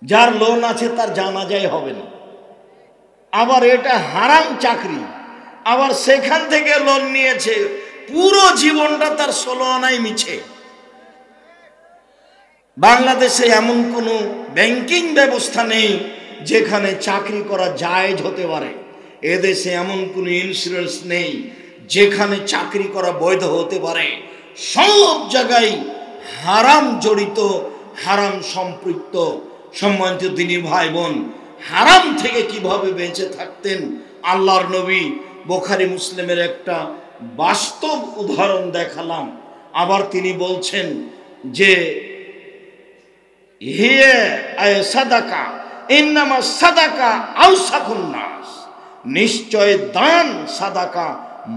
যার লোন আছে তার জানাজাই হবে না। আবার এটা হারাম চাকরি, আবার সেখান থেকে লোন নিয়েছে, পুরো জীবনটা তার 16 আনাই মিছে। বাংলাদেশে এমন কোনো ব্যাংকিং ব্যবস্থা নেই যেখানে চাকরি করা জায়েজ হতে পারে। এদেশে এমন কোনো ইন্স্যুরেন্স নেই যেখানে চাকরি করা বৈধ হতে পারে। সব জায়গায় হারাম জড়িত, হারাম সম্পৃক্ত। সম্মানিত দিনী ভাই বোন, হারাম থেকে কিভাবে বেঁচে থাকতেন আল্লাহর নবী বুখারী মুসলিমের একটা বাস্তব উদাহরণ দেখালাম। আবার তিনি বলছেন যে হিয়া সাদাকা ইন্নামা সাদাকা আউসাকুন নাস, নিশ্চয় দান সাদাকা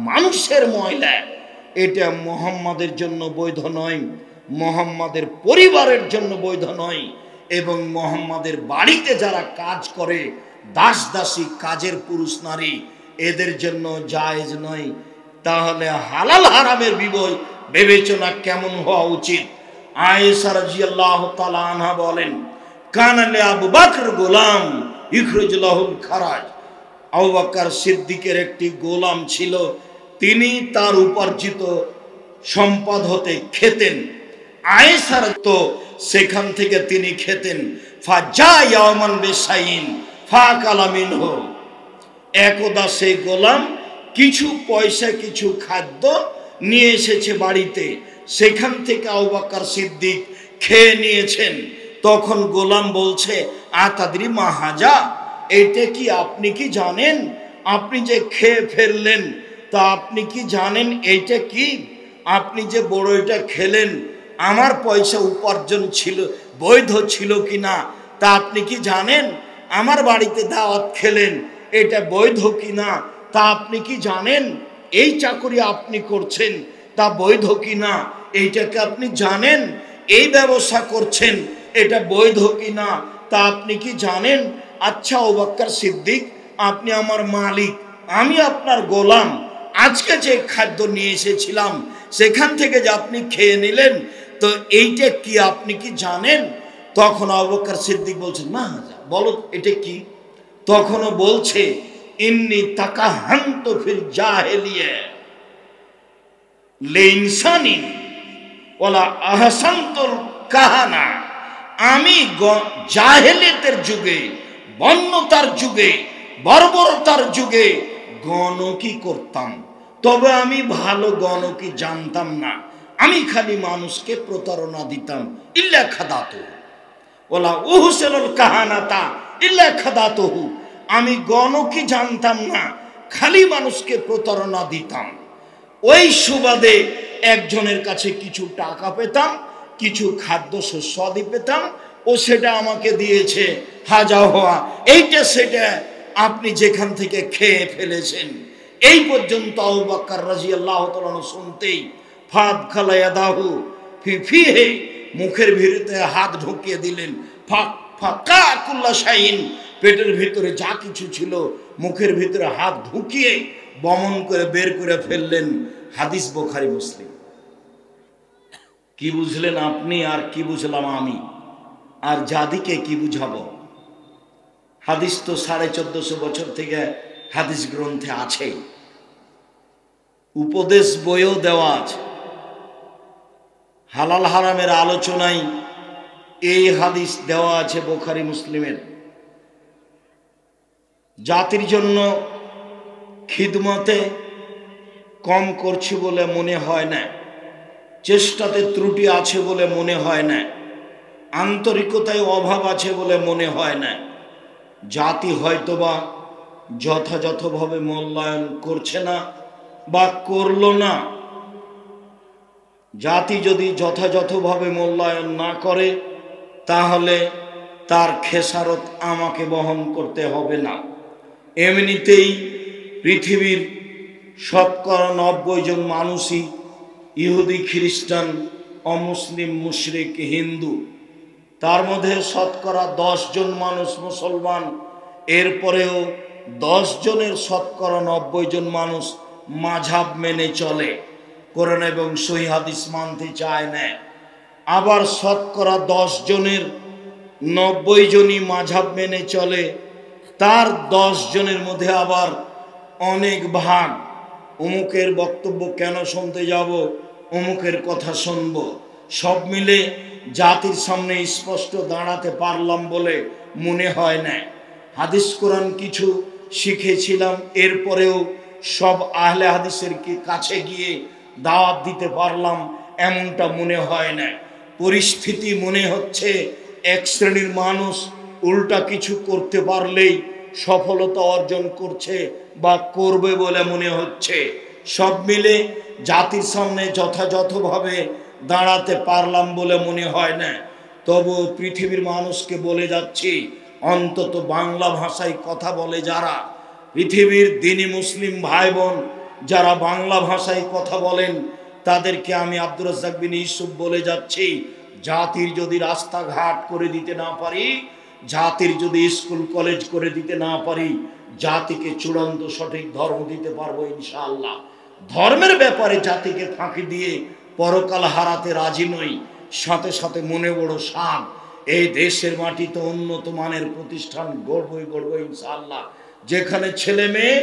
মানুষের ময়লা। এটা মুহাম্মাদের জন্য বৈধ নয়, মুহাম্মাদের পরিবারের জন্য বৈধ নয়, এবং মুহাম্মাদের বাড়িতে যারা কাজ করে দাস দাসী কাজের পুরুষ নারী এদের জন্য জায়েজ নয়। তাহলে হালাল হারামের বিবেচনা কেমন হওয়া উচিত? আয়েশা রাদিয়াল্লাহু তাআলা আনহা বলেন, কানা লি আবু বকর গোলাম ইখরুজ লাহুল খারাজ। আবু বকর সিদ্দিকের একটি গোলাম ছিল, তিনি তার উপার্জিত সম্পদ হতে খেতেন। আয়েশার তো সেখান থেকে তিনি খেতেন। ফাজা ইয়ামান বিশাইন ফাকালা মিনহু, একদা সেই গোলাম কিছু পয়সা কিছু খাদ্য নিয়ে এসেছে বাড়িতে, সেখান থেকে আবু বকর সিদ্দিক খেয়ে নিয়েছেন। তখন গোলাম বলছে, আতাদরি মা হাজা, এটা কি আপনি কি জানেন? আপনি যে খেয়ে ফেললেন, তা আপনি কি জানেন এইটা কি? আপনি যে বড় এটা খেলেন, আমার পয়সা উপার্জন ছিল, বৈধ ছিল কিনা তা আপনি কি জানেন? আমার বাড়িতে দাওয়াত খেলেন, এটা বৈধ কিনা তা আপনি কি জানেন? এই চাকরি আপনি করছেন, তা বৈধ কিনা এইটাকে আপনি জানেন? এই ব্যবসা করছেন, এটা বৈধ কিনা তা আপনি কি জানেন? আচ্ছা আবু বকর সিদ্দিক, আপনি আমার মালিক, আমি আপনার গোলাম। আজকে যে খাদ্য নিয়ে এসেছিলাম সেখান থেকে যে আপনি খেয়ে নিলেন, তো এইটা কি আপনি কি জানেন? তখন আবু বকর সিদ্দিক বলছেন, মা বলো এটা কি? তখনও বলছে, ইন্নী তাকাহান্তু ফিল জাহিলিয়া লিনসানি ওয়ালা আহসানতুল কাহানা, আমি জাহেলিয়াতের যুগে, বন্যতার যুগে, বর্বরতার যুগে গণকি করতাম, তবে আমি ভালো গণকি জানতাম না। আমি খালি মানুষকে প্রতারণা দিতাম। ইল্লা খাদাতু ওলা উহসিনুল কাহানাতা ইল্লা খাদাতুহু, আমি গণকি জানতাম না, খালি মানুষকে প্রতারণা দিতাম। ওই সুবাদে একজনের কাছে কিছু টাকা পেতাম, কিছু খাদ্য শস্যাদি পেতাম, ও সেটা আমাকে দিয়েছে, হাজা হওয়া এইটা সেটা আপনি যেখান থেকে খেয়ে ফেলেছেন। এই পর্যন্ত আবু বকর রাদিয়াল্লাহু তাআলা শুনতেই ফাদ খালায়াদাহু ফি ফিহি, মুখের ভিতরে হাত ঢুকিয়ে দিলেন। ফাকা কুল্লা শাইন, পেটের ভিতরে যা কিছু ছিল মুখের ভিতরে হাত ঢুকিয়ে বমন করে বের করে ফেললেন। হাদিস বুখারী মুসলিম। কি বুঝলেন আপনি আর কি বুঝলাম আমি, আর জাতিকে কি বুঝাবো? হাদিস তো 1450 বছর থেকে হাদিস গ্রন্থে আছে, উপদেশ বইও দেওয়া আছে। হালাল হারামের আলোচনায় এই হাদিস দেওয়া আছে বুখারী মুসলিমের। জাতির জন্য খিদমতে কম করছি বলে মনে হয় না, চেষ্টাতে ত্রুটি আছে বলে মনে হয় না, আন্তরিকতায় অভাব আছে বলে মনে হয় না। জাতি হয়তোবা যথাযথভাবে মূল্যায়ন করছে না বা করলো না। জাতি যদি যথাযথভাবে মূল্যায়ন না করে তাহলে তার খেসারত আমাকে বহন করতে হবে না। এমনিতেই পৃথিবীর শতকরা 90 জন মানুষই ইহুদি, খ্রিস্টান, অমুসলিম, মুশরিক, হিন্দু। তার মধ্যে শতকরা 10 জন মানুষ মুসলমান। এরপরেও 10 জনের শতকরা 90 জন মানুষ মাযহাব মেনে চলে, কোরআন এবং সহিহ হাদিস মানতে চায় না। আবার শতকরা 10 জনের 90 জনই মাযহাব মেনে চলে, তার 10 জনের মধ্যে আবার অনেক ভাগ। অমুকের বক্তব্য কেন শুনতে যাব, অমুকের কথা শুনব। সব মিলে জাতির সামনে স্পষ্ট দাঁড়াতে পারলাম বলে মনে হয় না। হাদিস কোরআন কিছু শিখেছিলাম, এরপরেও সব আহলে হাদিসের কাছে গিয়ে দাওয়াত দিতে পারলাম এমনটা মনে হয় না। পরিস্থিতি মনে হচ্ছে এক শ্রেণীর মানুষ উল্টা কিছু করতে পারলেই সফলতা অর্জন করছে বা করবে বলে মনে হচ্ছে। সব মিলে জাতির সামনে যথাযথভাবে দাঁড়াতে পারলাম বলে মনে হয় না। তবু পৃথিবীর মানুষকে বলে যাচ্ছি, অন্তত বাংলা ভাষায় কথা বলে যারা, পৃথিবীর দ্বীনি মুসলিম ভাই বোন যারা বাংলা ভাষায় কথা বলেন, তাদেরকে আমি আব্দুর রাজ্জাক বিন ইউসুফ বলে যাচ্ছি, জাতির যদি রাস্তাঘাট করে দিতে না পারি, জাতির যদি স্কুল কলেজ করে দিতে না পারি, জাতিকে চূড়ান্ত সঠিক ধর্ম দিতে পারবো ইনশাআল্লাহ। ধর্মের ব্যাপারে জাতিকে ফাঁকি দিয়ে পরকাল হারাতে রাজি নই। সাথে সাথে মনে বড় সাধ, এই দেশের মাটিতে উন্নত মানের প্রতিষ্ঠান গড়বই ইনশাআল্লাহ, যেখানে ছেলে মেয়ে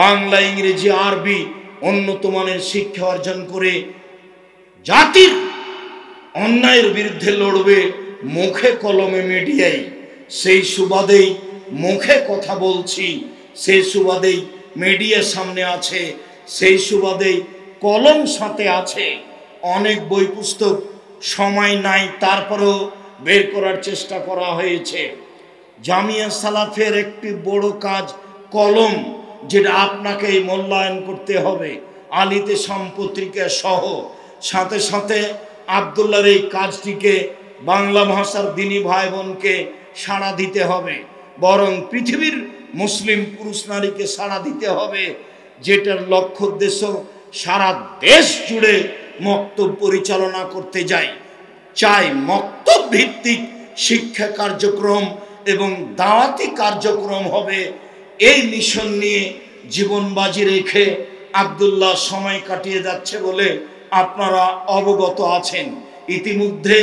বাংলা, ইংরেজি, আরবি উন্নত মানের শিক্ষা অর্জন করে জাতির অন্যায়ের বিরুদ্ধে লড়বে মুখে কলমে মিডিয়ায়। সেই সুবাদেই মুখে কথা বলছি, সেই সুবাদেই মিডিয়া সামনে আছে, সেই সুবাদেই কলম সাথে আছে। অনেক বই পুস্তক সময় নাই, তারপরেও বের করার চেষ্টা করা হয়েছে। জামিয়া সালাফের একটি বড় কাজ কলম, যেটা আপনাকে মূল্যায়ন করতে হবে, আলিতে সম্পত্রিকা সহ। সাথে সাথে আব্দুল্লাহর এই কাজটিকে বাংলা ভাষার দ্বীনি ভাই বোনকে সাড়া দিতে হবে, বরং পৃথিবীর মুসলিম পুরুষ নারীকে সাড়া দিতে হবে, যেটার লক্ষ্য উদ্দেশ্য সারা দেশ জুড়ে মক্তব পরিচালনা করতে চাই। মক্তব ভিত্তিক শিক্ষা কার্যক্রম এবং দাওয়াতি কার্যক্রম হবে। এই মিশন নিয়ে জীবন বাজি রেখে আব্দুল্লাহ সময় কাটিয়ে যাচ্ছে বলে আপনারা অবগত আছেন। ইতিমধ্যে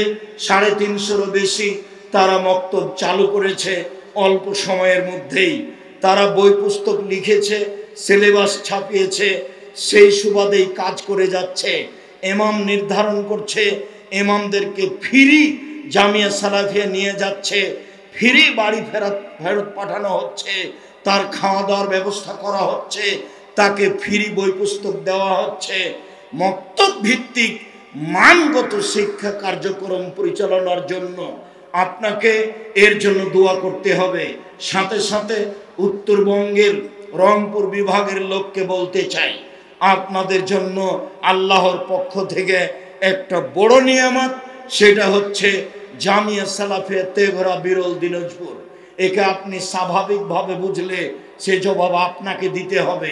350-ও বেশি তারা মক্তব চালু করেছে অল্প সময়ের মধ্যেই। তারা বই পুস্তক লিখেছে, সিলেবাস ছাপিয়েছে, সেই সুবাদেই কাজ করে যাচ্ছে। ইমাম নির্ধারণ করছে, ইমামদেরকে ফ্রি জামিয়া সালাফিয়া নিয়ে যাচ্ছে, ফ্রি বাড়ি ফেরত পাঠানো হচ্ছে, তার খাওয়া দাওয়ার ব্যবস্থা করা হচ্ছে, তাকে ফ্রি বই পুস্তক দেওয়া হচ্ছে। মক্তব ভিত্তিক মানগত শিক্ষা কার্যক্রম পরিচালনার জন্য আপনাকে এর জন্য দোয়া করতে হবে। সাথে সাথে উত্তরবঙ্গের রংপুর বিভাগের লোককে বলতে চাই, আপনাদের জন্য আল্লাহর পক্ষ থেকে একটা বড় নিয়ামত, সেটা হচ্ছে জামিয়া সালাফিয়া তেঘরা বিরল দিনাজপুর। একে আপনি স্বাভাবিকভাবে বুঝলে সে জবাব আপনাকে দিতে হবে।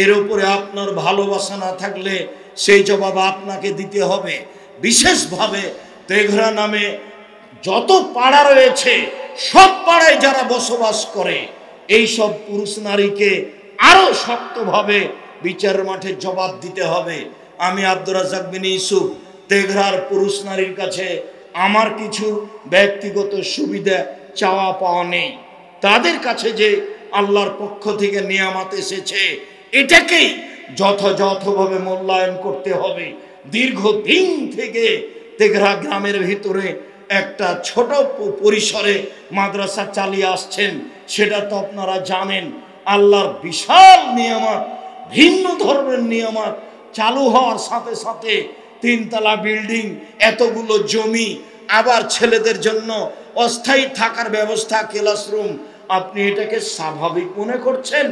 এর উপরে আপনার ভালোবাসা না থাকলে সেই জবাব আপনাকে দিতে হবে। বিশেষভাবে তেঘরা নামে যত পাড়া রয়েছে, সব পাড়ায় যারা বসবাস করে, এই সব পুরুষ নারীকে আরো শক্তভাবে বিচারের মাঠে জবাব দিতে হবে। আমি আব্দুর রাজ্জাক বিন ইউসুফ তেঘরার পুরুষ নারীর কাছে আমার কিছু ব্যক্তিগত সুবিধা চাওয়া পাওয়া নেই। তাদের কাছে যে আল্লাহর পক্ষ থেকে নিয়ামত এসেছে, এটাকেই যথাযথভাবে মূল্যায়ন করতে হবে। দীর্ঘদিন থেকে তেঘরা গ্রামের ভিতরে একটা ছোট পরিসরে মাদ্রাসা চালিয়ে আসছেন, সেটা তো আপনারা জানেন। আল্লাহর বিশাল নিয়ামত, ভিন্ন ধর্মের নিয়ামত চালু হওয়ার সাথে সাথে 3 তলা বিল্ডিং, এতগুলো জমি, আবার ছেলেদের জন্য অস্থায়ী থাকার ব্যবস্থা, ক্লাসরুম, আপনি এটাকে স্বাভাবিক মনে করছেন?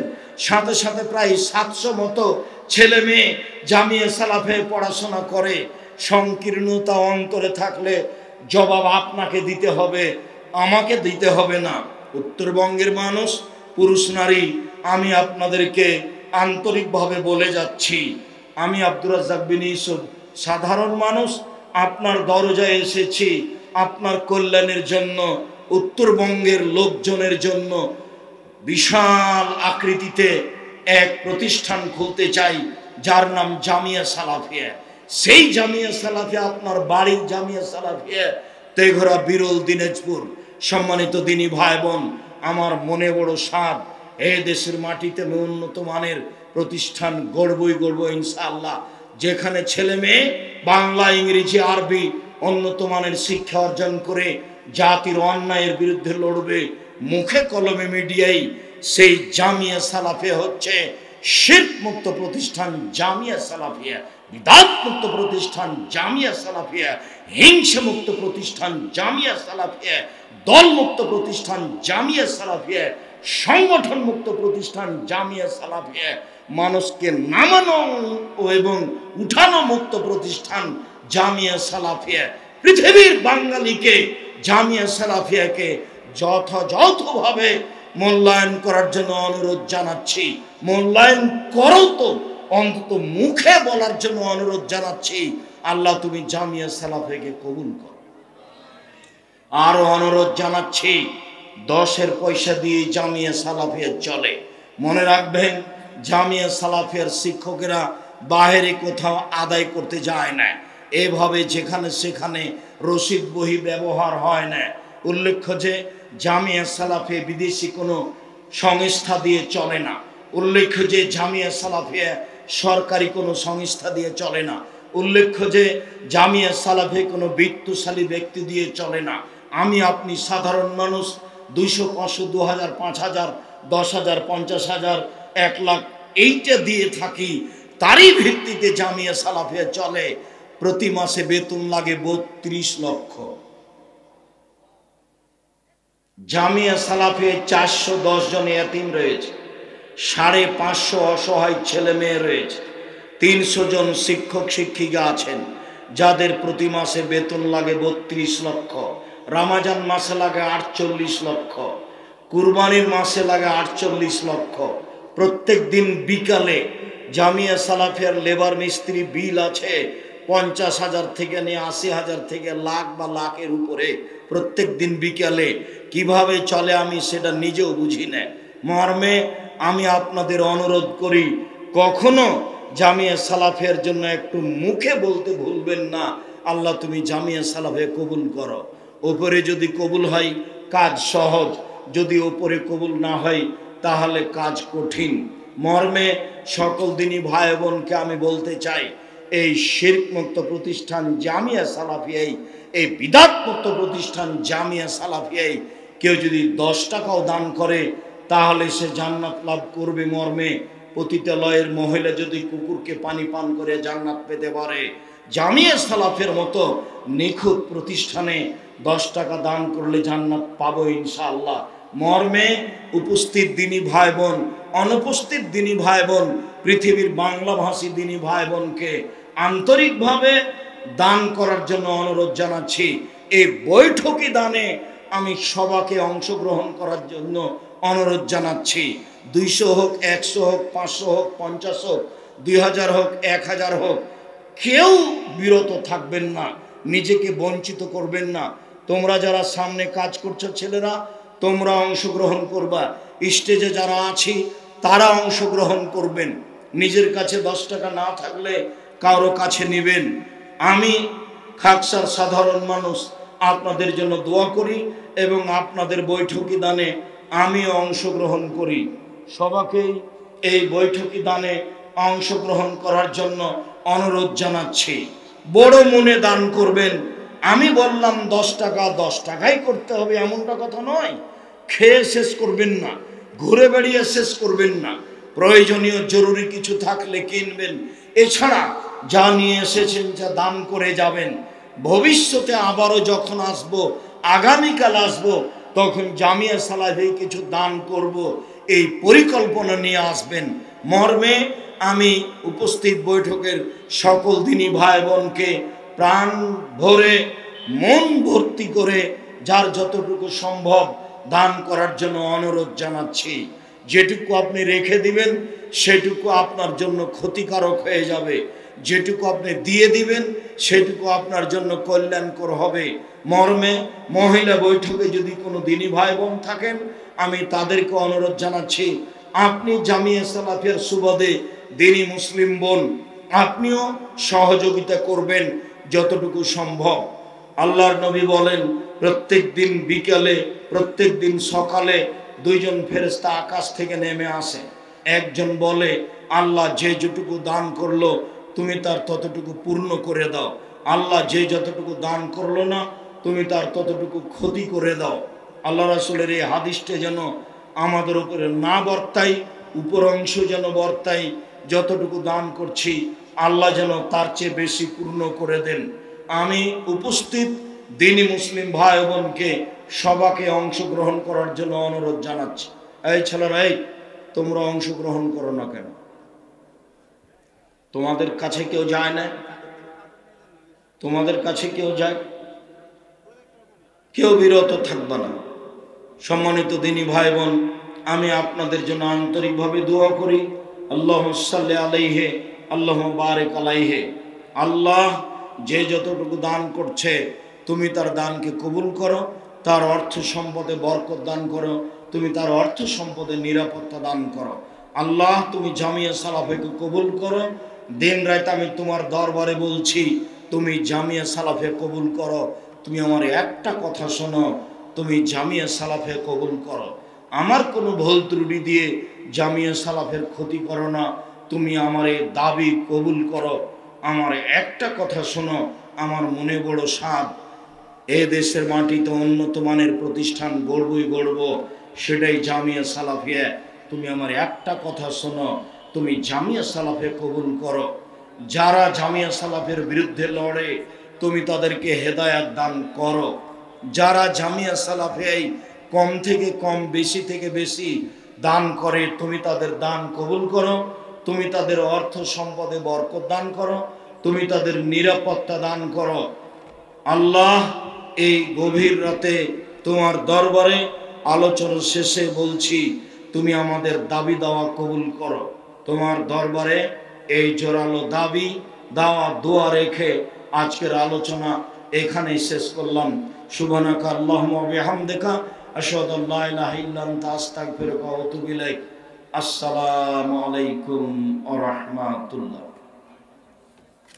সাথে সাথে প্রায় 700 মতো ছেলে মেয়ে জামিয়া সালাফে পড়াশোনা করে। সংকীর্ণতা অন্তরে থাকলে জবাব আপনাকে দিতে হবে, আমাকে দিতে হবে না। উত্তরবঙ্গের মানুষ, পুরুষ নারী, আমি আপনাদেরকে আন্তরিকভাবে বলে যাচ্ছি, আমি আব্দুর রাজ্জাক বিন ইউসুফ সাধারণ মানুষ, আপনার দরজায় এসেছি আপনার কল্যাণের জন্য, উত্তরবঙ্গের লোকজনের জন্য বিশাল আকৃতিতে এক প্রতিষ্ঠান খুলতে চাই, যার নাম জামিয়া সালাফিয়া। সেই জামিয়া সালাফিয়া আপনার বাড়ির জামিয়া সালাফিয়া তেঘরা বিরল দিনাজপুর। সম্মানিত দিনী ভাই বোন, আমার মনে বড় স্বাদ, এই দেশের মাটিতে আমি উন্নত মানের প্রতিষ্ঠান গড়বই ইনশাআল্লাহ, যেখানে ছেলে মেয়ে বাংলা, ইংরেজি, আরবি উন্নত মানের শিক্ষা অর্জন করে জাতির অন্যায়ের বিরুদ্ধে লড়বে। মুখে কলমে মিডিয়ায় সেই জামিয়া সালাফিয়া হচ্ছে শিরক মুক্ত প্রতিষ্ঠান জামিয়া সালাফিয়া, বিদআত মুক্ত প্রতিষ্ঠান জামিয়া সালাফিয়া, হিংসা মুক্ত প্রতিষ্ঠান জামিয়া সালাফিয়া, দল মুক্ত প্রতিষ্ঠান জামিয়া সালাফিয়া, সংগঠন মুক্ত প্রতিষ্ঠান জামিয়া সালাফিয়া, মানুষকে নামানো এবং উঠানো মুক্ত প্রতিষ্ঠান জামিয়া সালাফিয়া। পৃথিবীর বাঙালিকে জামিয়া সালাফিয়াকে যথাযথভাবে মূল্যায়ন করার জন্য অনুরোধ জানাচ্ছি। মূল্যায়ন করো তো, অন্তত মুখে বলার জন্য অনুরোধ জানাচ্ছি। আল্লাহ তুমি জামিয়া সালাফিয়াকে কবুল করো। আরো অনুরোধ জানাচ্ছি, 10-এর পয়সা দিয়ে জামিয়া সালাফিয়া চলে। মনে রাখবেন, জামিয়া সালাফিয়ার শিক্ষকেরা বাইরে কোথাও আদায় করতে যায় না। এভাবে যেখানে সেখানে রসিদ বহি ব্যবহার হয় না। উল্লেখ্য যে জামিয়া সালাফিয়া বিদেশি কোনো সংস্থা দিয়ে চলে না। উল্লেখ্য যে জামিয়া সালাফিয়া সরকারি কোনো সংস্থা দিয়ে চলে না। উল্লেখ্য যে জামিয়া সালাফিয়া কোনো বিত্তশালী ব্যক্তি দিয়ে চলে না। আমি আপনি সাধারণ মানুষ 200, 500, 2000, 5000, 10,000, 50,000, 1 লাখ এইটা দিয়ে থাকি। তারই ভিত্তিতে জামিয়া সালাফিয়া চলে। প্রতি মাসে বেতন লাগে 32 লক্ষ। জামিয়া সালাফিয়ায় 410 জন এতিম রয়েছে, 550 অসহায় ছেলে মেয়ে রয়েছে, 300 জন শিক্ষক শিক্ষিকা আছেন যাদের প্রতি মাসে বেতন লাগে 32 লক্ষ। রমজান মাসে লাগে 48 লক্ষ, কুরবানির মাসে লাগে 48 লক্ষ। প্রত্যেক দিন বিকালে জামিয়া সালাফিয়ার লেবার মিস্ত্রি বিল আছে 50,000 থেকে নিয়ে 80,000 থেকে লাখ বা লাখের উপরে। প্রত্যেক দিন বিকালে কিভাবে চলে আমি সেটা নিজেও বুঝি না। মর্মে আমি আপনাদের অনুরোধ করি, কখনো জামিয়া সালাফিয়ার জন্য একটু মুখে বলতে ভুলবেন না, আল্লাহ তুমি জামিয়া সালাফিয়া কবুল করো। ওপরে যদি কবুল হয় কাজ সহজ, যদি ওপরে কবুল না হয় তাহলে কাজ কঠিন। মর্মে সকল দিনী ভাই বোনকে আমি বলতে চাই, এই শিরক মুক্ত প্রতিষ্ঠান জামিয়া সালাফিয়াই, এই বিদআত মুক্ত প্রতিষ্ঠান জামিয়া সালাফিয়াই কেউ যদি 10 টাকাও দান করে তাহলে সে জান্নাত লাভ করবে। মর্মে পতিতালয়ের মহিলা যদি কুকুরকে পানি পান করে জান্নাত পেতে পারে, জামিয়া সালাফিয়ার মতো নিখুঁত প্রতিষ্ঠানে 10 টাকা দান করলে জান্নাত পাবো ইনশাআল্লাহ। মর্মে উপস্থিত দিনী ভাই বোন, অনুপস্থিত দিনী ভাই বোন, পৃথিবীর বাংলাভাষী দিনী ভাই বোনকে আন্তরিকভাবে দান করার জন্য অনুরোধ জানাচ্ছি। এই বৈঠকি দানে আমি সবাইকে অংশগ্রহণ করার জন্য অনুরোধ জানাচ্ছি। 200 হোক, 100 হোক, 500 হোক, 50 হোক, 2000 হোক, 1000 হোক, কেউ বিরত থাকবেন না, নিজেকে বঞ্চিত করবেন না। তোমরা যারা সামনে কাজ করছো ছেলেরা, তোমরা অংশগ্রহণ করবা। স্টেজে যারা আছি তারা অংশগ্রহণ করবেন। নিজের কাছে 10 টাকা না থাকলে কারো কাছে নেবেন। আমি খাকসার সাধারণ মানুষ, আপনাদের জন্য দোয়া করি এবং আপনাদের বৈঠকি দানে আমিও অংশগ্রহণ করি। সবাইকেই এই বৈঠকি দানে অংশগ্রহণ করার জন্য অনুরোধ জানাচ্ছি। বড় মনে দান করবেন। আমি বললাম 10 টাকা 10 টাকাই করতে হবে এমনটা কথা নয়। খেয়ে শেষ করবেন না, ঘুরে বেড়িয়ে শেষ করবেন না। প্রয়োজনীয় জরুরি কিছু থাকলে কিনবেন। এছাড়া যা নিয়ে এসেছেন যা দান করে যাবেন। ভবিষ্যতে আবারও যখন আসবো, আগামীকাল আসবো, তখন জামিয়া সালাফিয়ায় কিছু দান করব, এই পরিকল্পনা নিয়ে আসবেন। মর্মে আমি উপস্থিত বৈঠকের সকল দিনী ভাই বোনকে প্রাণ ভরে, মন ভর্তি করে যার যতটুকু সম্ভব দান করার জন্য অনুরোধ জানাচ্ছি। যেটুকু আপনি রেখে দিবেন সেটুকু আপনার জন্য ক্ষতিকারক হয়ে যাবে, যেটুকু আপনি দিয়ে দিবেন সেটুকু আপনার জন্য কল্যাণকর হবে। মর্মে মহিলা বৈঠকে যদি কোনো দিনী ভাই বোন থাকেন, আমি তাদেরকে অনুরোধ জানাচ্ছি, আপনি জামিয়া সালাফিয়ার সুবাদে দিনী মুসলিম বোন, আপনিও সহযোগিতা করবেন যতটুকু সম্ভব। আল্লাহর নবী বলেন প্রত্যেক দিন বিকালে প্রত্যেক দিন সকালে দুইজন ফেরেশতা আকাশ থেকে নেমে আসে। একজন বলে, আল্লাহ যে যতটুকু দান করলো তুমি তার ততটুকু পূর্ণ করে দাও, আল্লাহ যে যতটুকু দান করলো না তুমি তার ততটুকু ক্ষতি করে দাও। আল্লাহ রাসূলের এই হাদিসটা যেন আমাদের উপরে না বর্তায়, উপর অংশ যেন বর্তায়, যতটুকু দান করছি আল্লাহ যেন তার চেয়ে বেশি পূর্ণ করে দেন। আমি উপস্থিত দিনী মুসলিম ভাই বোনকে সবাকে অংশগ্রহণ করার জন্য অনুরোধ জানাচ্ছি। এই ছেলেরা, এই তোমরা অংশগ্রহণ করো না কেন? তোমাদের কাছে কেউ যায় না? তোমাদের কাছে কেউ যায়? কেউ বিরত থাকবে না। সম্মানিত দিনী ভাই বোন, আমি আপনাদের জন্য আন্তরিকভাবে দোয়া করি। আল্লাহুম্মা সাল্লি আলাইহি আল্লাহুম্মা বারিক আলাইহি। আল্লাহ যে যতটুকু দান করছে তুমি তার দানকে কবুল করো, তার অর্থ সম্পদে বরকত দান করো, তুমি তার অর্থ সম্পদে নিরাপত্তা দান করো। আল্লাহ তুমি জামিয়া সালাফিকে কবুল করো। দিন রাত আমি তোমার দরবারে বলছি, তুমি জামিয়া সালাফে কবুল করো। তুমি আমার একটা কথা শোনো, তুমি জামিয়া সালাফে কবুল করো। আমার কোনো ভুল ত্রুটি দিয়ে জামিয়া সালাফের ক্ষতি করো না। তুমি আমার এই দাবি কবুল করো। আমার একটা কথা শোনো, আমার মনে বড় সাধ, এ দেশের মাটিতে উন্নত মানের প্রতিষ্ঠান গড়বই গড়ব, সেটাই জামিয়া সালাফিয়া। তুমি আমার একটা কথা শোনো, তুমি জামিয়া সালাফে কবুল করো। যারা জামিয়া সালাফের বিরুদ্ধে লড়ে তুমি তাদেরকে হেদায়াত দান করো। যারা জামিয়া সালাফে কম থেকে কম বেশি থেকে বেশি দান করে তুমি তাদের দান কবুল করো। তুমি তাদের অর্থ সম্পদে বরকত দান করো, তুমি তাদের নিরাপত্তা দান করো। আল্লাহ এই গভীর রাতে তোমার দরবারে আলোচনা শেষে বলছি, তুমি আমাদের দাবি দাওয়া কবুল করো। তোমার দরবারে এই জোরালো দাবি দাওয়া দোয়া রেখে আজকের আলোচনা এখানেই শেষ করলাম। সুবহানাকা আল্লাহুম্মা ওয়া বিহামদিকা আশহাদু আল্লা ইলাহা ইল্লা আনতা আস্তাগফিরুকা ওয়া আতুবু ইলাইক। আসসালামু আলাইকুম ওয়া রাহমাতুল্লাহ।